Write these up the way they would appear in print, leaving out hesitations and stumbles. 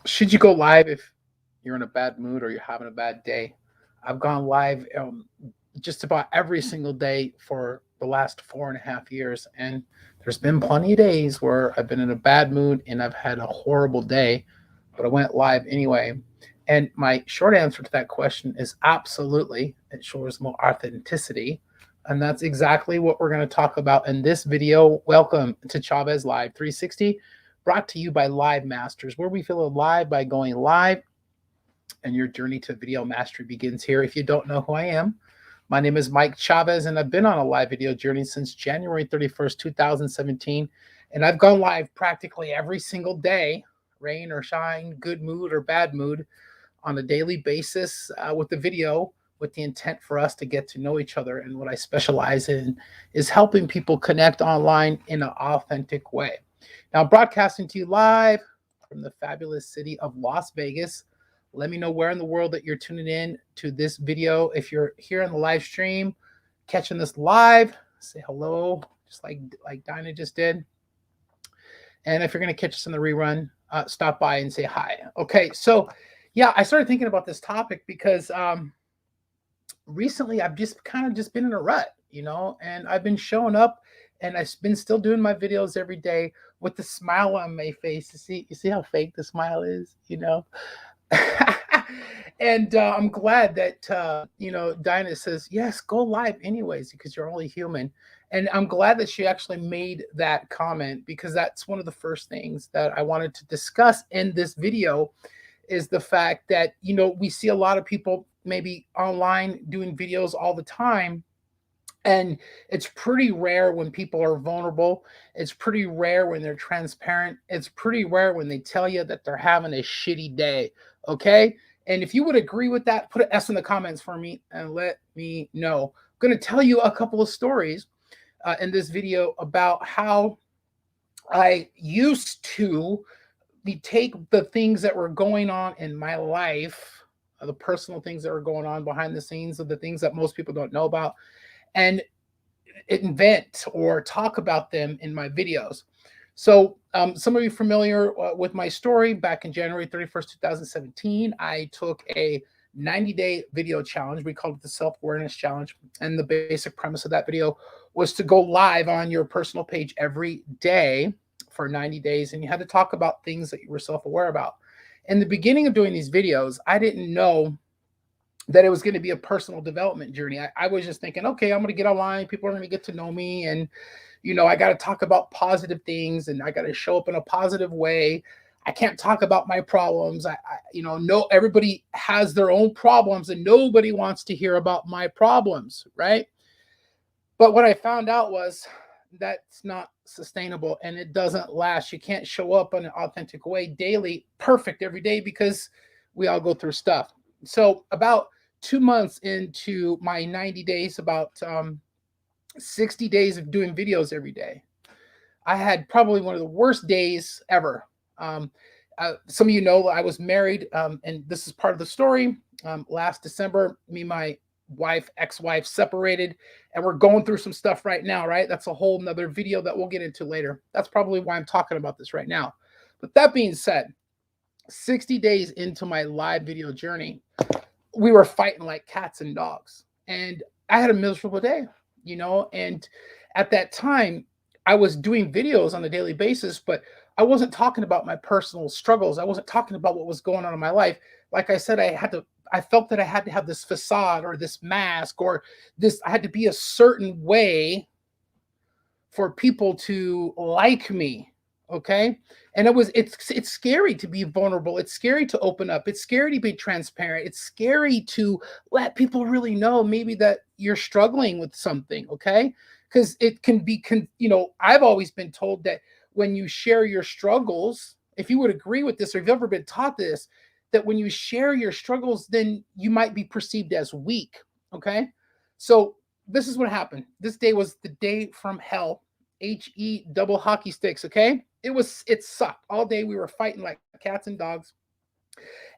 Should you go live if you're in a bad mood or you're having a bad day? I've gone live just about every single day for the last 4.5 years, and there's been plenty of days where I've been in a bad mood and I've had a horrible day, but I went live anyway. And my short answer to that question is absolutely. It shows more authenticity. And that's exactly what we're going to talk about in this video. Welcome to Chavez Live 360, brought to you by Live Masters, where we feel alive by going live, and your journey to video mastery begins here. If you don't know who I am, my name is Mike Chavez, and I've been on a live video journey since January 31st, 2017. And I've gone live practically every single day, rain or shine, good mood or bad mood, on a daily basis with the video, with the intent for us to get to know each other. And what I specialize in is helping people connect online in an authentic way. Now, broadcasting to you live from the fabulous city of Las Vegas. Let me know where in the world that you're tuning in to this video. If you're here on the live stream, catching this live, say hello, just like Dinah just did. And if you're going to catch us in the rerun, stop by and say hi. Okay, so yeah, I started thinking about this topic because recently I've just kind of just been in a rut, and I've been showing up, and I've been still doing my videos every day with the smile on my face. You see how fake the smile is. And I'm glad that Dinah says yes, go live anyways because you're only human. And I'm glad that she actually made that comment, because that's one of the first things that I wanted to discuss in this video, is the fact that we see a lot of people maybe online doing videos all the time, and it's pretty rare when people are vulnerable. It's pretty rare when they're transparent. It's pretty rare when they tell you that they're having a shitty day. Okay. And if you would agree with that, put an S in the comments for me and let me know. I'm going to tell you a couple of stories in this video about how I used to take the things that were going on in my life, the personal things that were going on behind the scenes, of the things that most people don't know about, and invent or talk about them in my videos. So, some of you familiar with my story. Back in January 31st, 2017, I took a 90-day video challenge. We called it the Self-Awareness Challenge. And the basic premise of that video was to go live on your personal page every day for 90 days. And you had to talk about things that you were self-aware about. In the beginning of doing these videos, I didn't know that it was going to be a personal development journey. I was just thinking, okay, I'm going to get online. People are going to get to know me. And, I got to talk about positive things, and I got to show up in a positive way. I can't talk about my problems. No, everybody has their own problems, and nobody wants to hear about my problems, right? But what I found out was that's not sustainable and it doesn't last. You can't show up in an authentic way daily, perfect every day, because we all go through stuff. So, about 2 months into my 90 days, about 60 days of doing videos every day, I had probably one of the worst days ever. Um, some of you know I was married, and this is part of the story. Last December, me and my ex-wife separated, and we're going through some stuff right now, right? That's a whole nother video that we'll get into later. That's probably why I'm talking about this right now. But that being said, 60 days into my live video journey, we were fighting like cats and dogs. And I had a miserable day, and at that time, I was doing videos on a daily basis, but I wasn't talking about my personal struggles. I wasn't talking about what was going on in my life. Like I said, I felt that I had to have this facade or this mask or I had to be a certain way for people to like me. Okay. And it's scary to be vulnerable. It's scary to open up. It's scary to be transparent. It's scary to let people really know maybe that you're struggling with something. Okay. Because it can be, I've always been told that when you share your struggles, if you would agree with this, or if you've ever been taught this, that when you share your struggles, then you might be perceived as weak. Okay. So this is what happened. This day was the day from hell. HE double hockey sticks. Okay. It sucked all day. We were fighting like cats and dogs.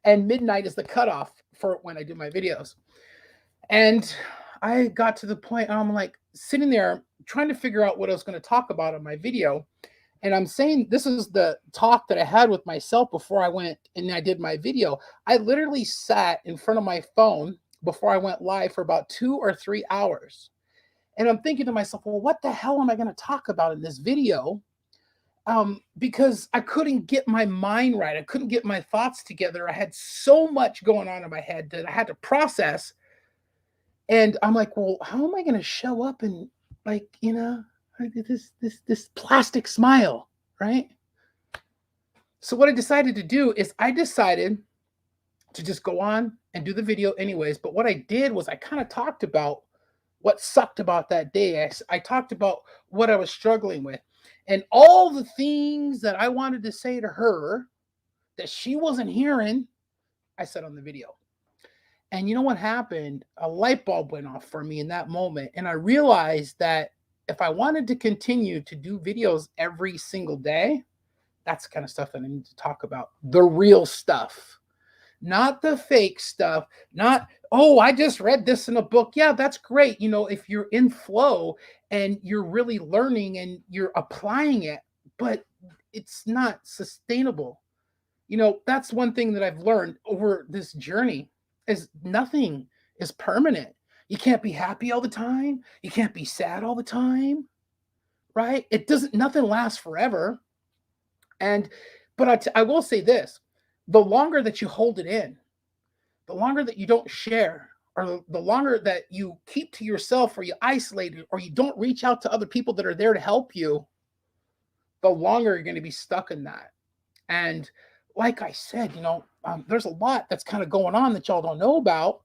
And midnight is the cutoff for when I do my videos. And I got to the point, I'm like sitting there trying to figure out what I was going to talk about in my video. And I'm saying this is the talk that I had with myself before I went and I did my video. I literally sat in front of my phone before I went live for about 2 or 3 hours. And I'm thinking to myself, well, what the hell am I going to talk about in this video? Because I couldn't get my mind right. I couldn't get my thoughts together. I had so much going on in my head that I had to process. And I'm like, well, how am I going to show up and, like, this plastic smile, right? So what I decided to do is I decided to just go on and do the video anyways. But what I did was I kind of talked about what sucked about that day. I talked about what I was struggling with and all the things that I wanted to say to her that she wasn't hearing. I said on the video. And you know what happened? A light bulb went off for me in that moment. And I realized that if I wanted to continue to do videos every single day, that's the kind of stuff that I need to talk about. The real stuff, not the fake stuff, not, oh, I just read this in a book. Yeah, that's great. If you're in flow and you're really learning and you're applying it, but it's not sustainable. That's one thing that I've learned over this journey is nothing is permanent. You can't be happy all the time. You can't be sad all the time, right? Nothing lasts forever. But I will say this, the longer that you hold it in, the longer that you don't share, or the longer that you keep to yourself or you isolate it or you don't reach out to other people that are there to help you, the longer you're going to be stuck in that. And like I said, there's a lot that's kind of going on that y'all don't know about.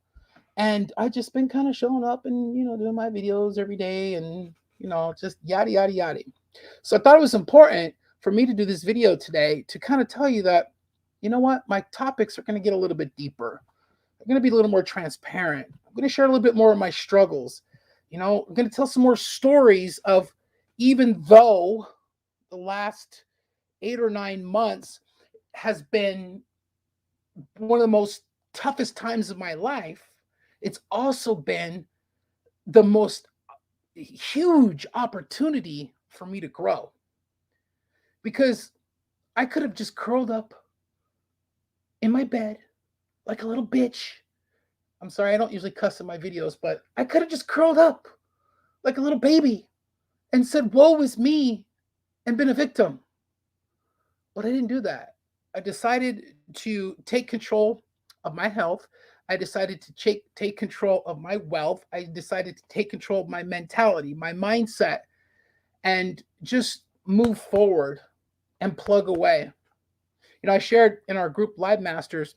And I just been kind of showing up and, doing my videos every day and, just yada, yada, yada. So I thought it was important for me to do this video today to kind of tell you that, you know what, my topics are going to get a little bit deeper. I'm going to be a little more transparent. I'm going to share a little bit more of my struggles. I'm going to tell some more stories of, even though the last 8 or 9 months has been one of the most toughest times of my life, it's also been the most huge opportunity for me to grow. Because I could have just curled up in my bed like a little bitch. I'm sorry, I don't usually cuss in my videos, but I could have just curled up like a little baby and said, woe is me, and been a victim. But I didn't do that. I decided to take control of my health. I decided to take control of my wealth. I decided to take control of my mentality, my mindset, and just move forward and plug away. I shared in our group Live Masters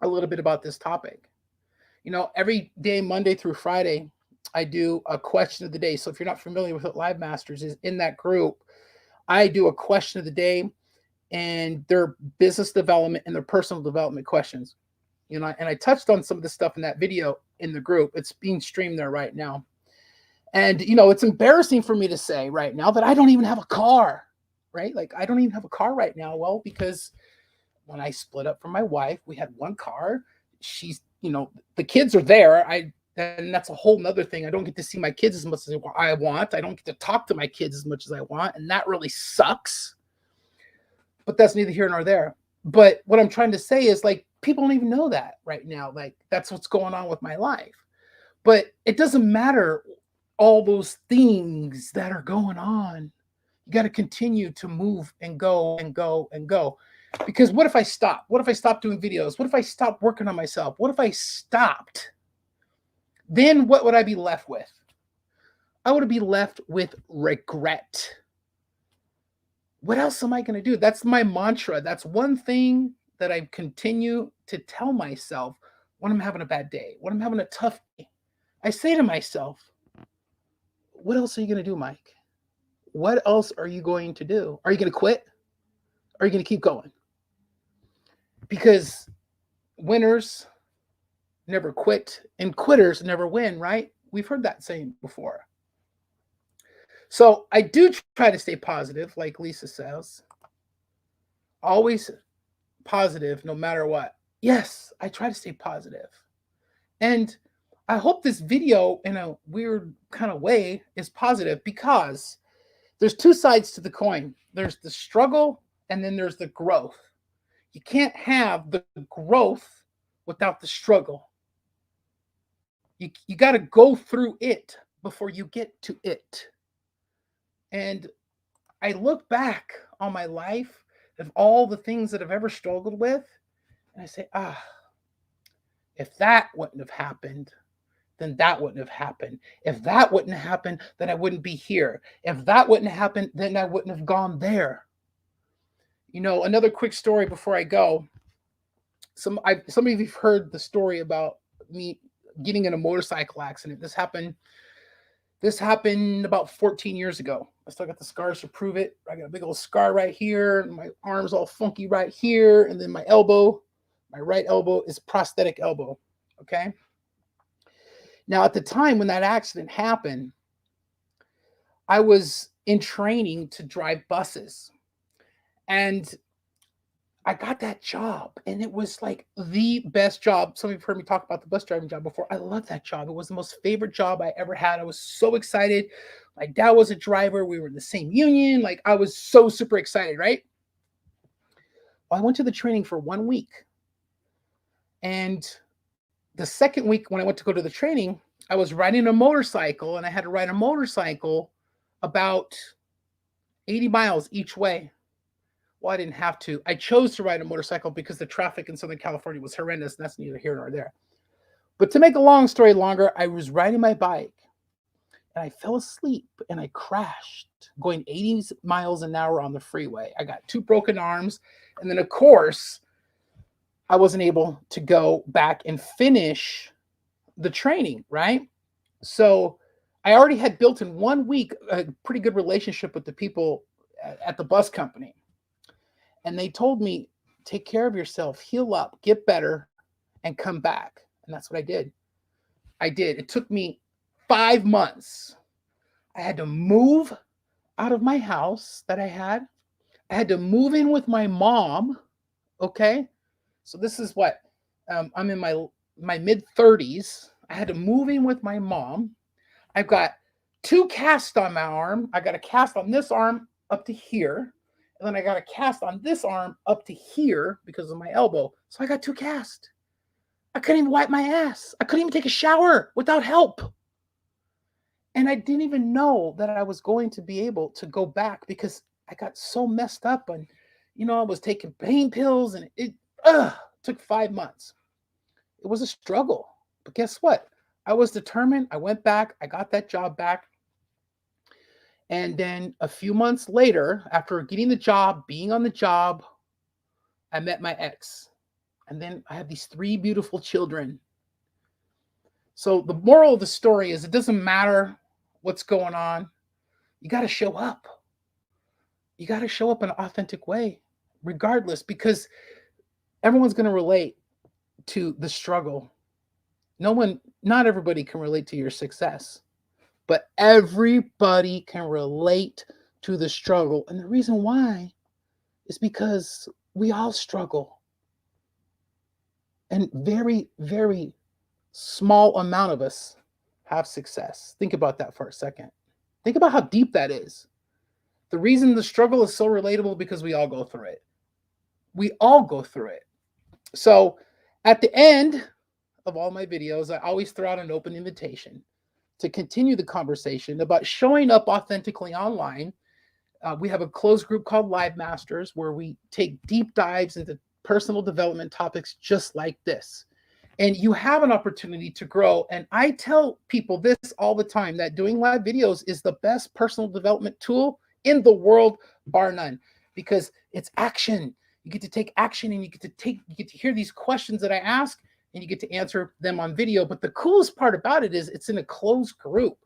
a little bit about this topic. Every day, Monday through Friday, I do a question of the day. So if you're not familiar with what Live Masters is, in that group, I do a question of the day and their business development and their personal development questions. And I touched on some of the stuff in that video in the group. It's being streamed there right now. And, it's embarrassing for me to say right now that I don't even have a car, right? Like, I don't even have a car right now. Well, because when I split up from my wife, we had one car. She's, the kids are there. And that's a whole nother thing. I don't get to see my kids as much as I want. I don't get to talk to my kids as much as I want. And that really sucks. But that's neither here nor there. But what I'm trying to say is, like, people don't even know that right now. Like, that's what's going on with my life. But it doesn't matter all those things that are going on. You got to continue to move and go and go and go. Because what if I stop? What if I stop doing videos? What if I stop working on myself? What if I stopped? Then what would I be left with? I would be left with regret. What else am I going to do? That's my mantra. That's one thing that I continue to tell myself when I'm having a bad day, when I'm having a tough day. I say to myself, what else are you going to do, Mike? What else are you going to do? Are you going to quit? Or are you going to keep going? Because winners never quit and quitters never win, right? We've heard that saying before. So I do try to stay positive, like Lisa says. Always positive, no matter what. Yes, I try to stay positive. And I hope this video, in a weird kind of way, is positive, because There's two sides to the coin. There's the struggle and then there's the growth. You can't have the growth without the struggle. You got to go through it before you get to it. And I look back on my life of all the things that I've ever struggled with, and I say, if that wouldn't have happened, then that wouldn't have happened. If that wouldn't have happened, then I wouldn't be here. If that wouldn't have happened, then I wouldn't have gone there. You know, another quick story before I go. Some of you have heard the story about me getting in a motorcycle accident. This happened about 14 years ago. I still got the scars to prove it. I got a big old scar right here, and my arm's all funky right here, and then my elbow, my right elbow is prosthetic elbow. Okay. Now, at the time when that accident happened, I was in training to drive buses, and I got that job, and it was like the best job. Some of you have heard me talk about the bus driving job before. I love that job. It was the most favorite job I ever had. I was so excited. My dad was a driver. We were in the same union. Like, I was so super excited, right? Well, I went to the training for 1 week. And the second week when I went to go to the training, I was riding a motorcycle, and I had to ride a motorcycle about 80 miles each way. Well, I didn't have to. I chose to ride a motorcycle because the traffic in Southern California was horrendous, and that's neither here nor there. But to make a long story longer, I was riding my bike, and I fell asleep, and I crashed going 80 miles an hour on the freeway. I got 2 broken arms, and then, of course, I wasn't able to go back and finish the training, right? So I already had built in 1 week a pretty good relationship with the people at the bus company. And they told me, take care of yourself, heal up, get better, and come back. And that's what I did. It took me 5 months. I had to move out of my house that I had. I had to move in with my mom. Okay. So this is what, I'm in my mid 30s. I had to move in with my mom. I've got 2 casts on my arm. I got a cast on this arm up to here. And then I got a cast on this arm up to here because of my elbow. So I got 2 casts. I couldn't even wipe my ass. I couldn't even take a shower without help. And I didn't even know that I was going to be able to go back because I got so messed up. And, I was taking pain pills, and it took 5 months. It was a struggle. But guess what? I was determined. I went back. I got that job back. And then a few months later, after getting the job, being on the job, I met my ex. And then I have these 3 beautiful children. So the moral of the story is, it doesn't matter what's going on. You got to show up. You got to show up in an authentic way, regardless, because everyone's going to relate to the struggle. Not everybody can relate to your success. But everybody can relate to the struggle. And the reason why is because we all struggle. And very, very small amount of us have success. Think about that for a second. Think about how deep that is. The reason the struggle is so relatable because we all go through it. We all go through it. So at the end of all my videos, I always throw out an open invitation to continue the conversation about showing up authentically online. We have a closed group called Live Masters, where we take deep dives into personal development topics just like this. And you have an opportunity to grow. And I tell people this all the time, that doing live videos is the best personal development tool in the world, bar none, because it's action. You get to take action, and you get to hear these questions that I ask, and you get to answer them on video. But the coolest part about it is it's in a closed group.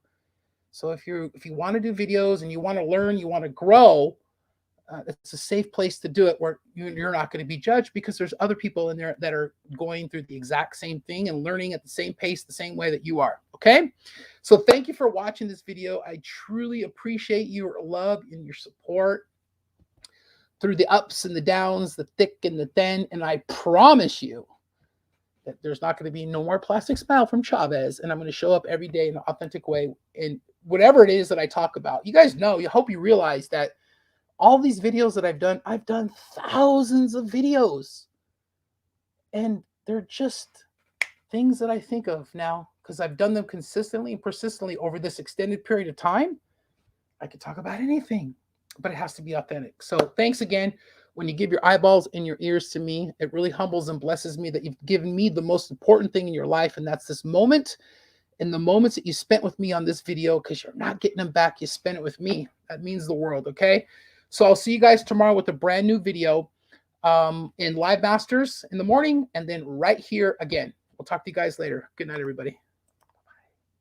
So if you want to do videos and you want to learn, you want to grow, it's a safe place to do it, where you're not going to be judged, because there's other people in there that are going through the exact same thing and learning at the same pace, the same way that you are. Okay. So thank you for watching this video. I truly appreciate your love and your support through the ups and the downs, the thick and the thin. And I promise you, that there's not going to be no more plastic smile from Chavez, and I'm going to show up every day in an authentic way in whatever it is that I talk about. You guys know, I hope you realize that all these videos that I've done thousands of videos, and they're just things that I think of now because I've done them consistently and persistently over this extended period of time. I could talk about anything, but it has to be authentic. So thanks again. When you give your eyeballs and your ears to me, it really humbles and blesses me that you've given me the most important thing in your life, and that's this moment. And the moments that you spent with me on this video, because you're not getting them back, you spent it with me. That means the world, okay? So I'll see you guys tomorrow with a brand new video in Live Masters in the morning, and then right here again. We'll talk to you guys later. Good night, everybody.